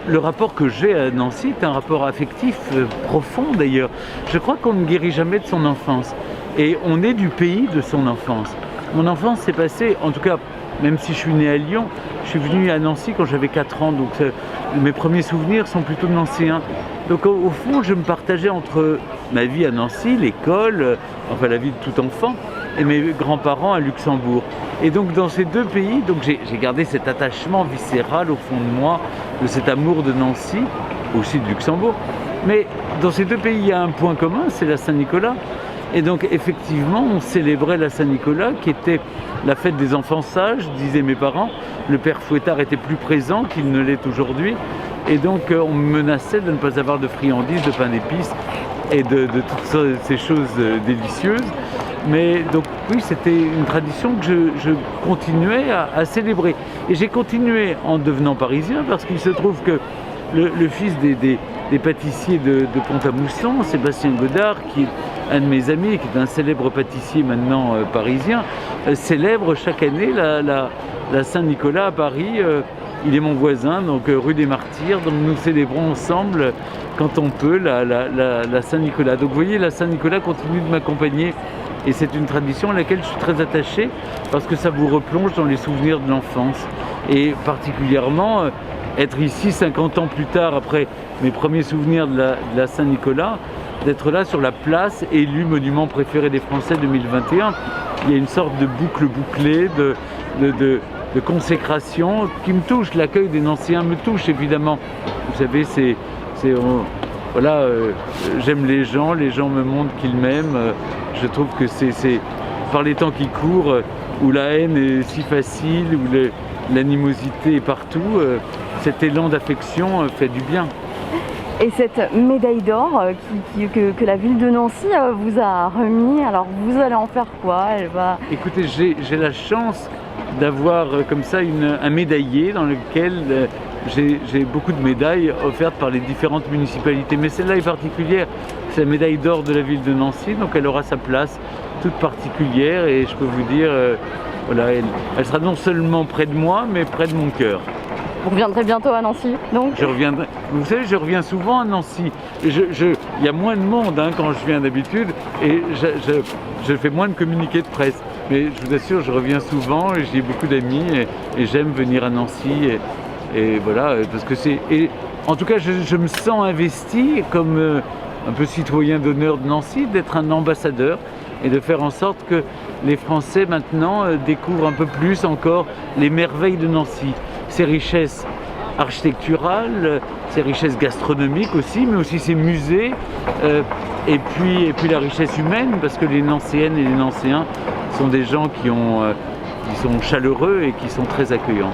le rapport que j'ai à Nancy est un rapport affectif profond d'ailleurs. Je crois qu'on ne guérit jamais de son enfance. Et on est du pays de son enfance. Mon enfance s'est passée, en tout cas, même si je suis né à Lyon, je suis venu à Nancy quand j'avais 4 ans. Donc mes premiers souvenirs sont plutôt de nancéens. Donc au fond, je me partageais entre ma vie à Nancy, l'école, enfin la vie de tout enfant, et mes grands-parents à Luxembourg. Et donc dans ces deux pays, donc j'ai gardé cet attachement viscéral au fond de moi, de cet amour de Nancy, aussi de Luxembourg. Mais dans ces deux pays, il y a un point commun, c'est la Saint-Nicolas. Et donc effectivement, on célébrait la Saint-Nicolas, qui était la fête des enfants sages, disaient mes parents. Le père Fouettard était plus présent qu'il ne l'est aujourd'hui. Et donc on me menaçait de ne pas avoir de friandises, de pain d'épices et de toutes ces choses délicieuses. Mais donc oui, c'était une tradition que je continuais à célébrer. Et j'ai continué en devenant parisien, parce qu'il se trouve que le fils des pâtissiers de Pont-à-Mousson, Sébastien Godard, qui est un de mes amis, qui est un célèbre pâtissier maintenant parisien, célèbre chaque année la Saint-Nicolas à Paris. Il est mon voisin, donc rue des Martyrs, donc nous célébrons ensemble, quand on peut, la Saint-Nicolas. Donc vous voyez, la Saint-Nicolas continue de m'accompagner, et c'est une tradition à laquelle je suis très attaché, parce que ça vous replonge dans les souvenirs de l'enfance. Et particulièrement, être ici 50 ans plus tard, après mes premiers souvenirs de la Saint-Nicolas, d'être là sur la place, élu monument préféré des Français 2021. Il y a une sorte de boucle bouclée, de consécration qui me touche. L'accueil des Nancéens me touche évidemment. Vous savez, j'aime les gens me montrent qu'ils m'aiment. Je trouve que c'est par les temps qui courent, où la haine est si facile, où l'animosité est partout, cet élan d'affection fait du bien. Et cette médaille d'or que la ville de Nancy vous a remis, alors vous allez en faire quoi? Écoutez, j'ai la chance d'avoir comme ça un médaillier dans lequel j'ai beaucoup de médailles offertes par les différentes municipalités. Mais celle-là est particulière, c'est la médaille d'or de la ville de Nancy, donc elle aura sa place toute particulière, et je peux vous dire, voilà, elle sera non seulement près de moi, mais près de mon cœur. Vous reviendrez bientôt à Nancy, donc? Je reviendrai. Vous savez, je reviens souvent à Nancy. Il y a moins de monde quand je viens d'habitude, et je fais moins de communiqués de presse. Mais je vous assure, je reviens souvent, et j'ai beaucoup d'amis, et j'aime venir à Nancy. Et voilà, parce que en tout cas, je me sens investi comme un peu citoyen d'honneur de Nancy, d'être un ambassadeur, et de faire en sorte que les Français maintenant découvrent un peu plus encore les merveilles de Nancy. Ses richesses architecturales, ses richesses gastronomiques aussi, mais aussi ses musées, et puis la richesse humaine, parce que les Nancéennes et les Nancéens sont des gens qui sont chaleureux et qui sont très accueillants.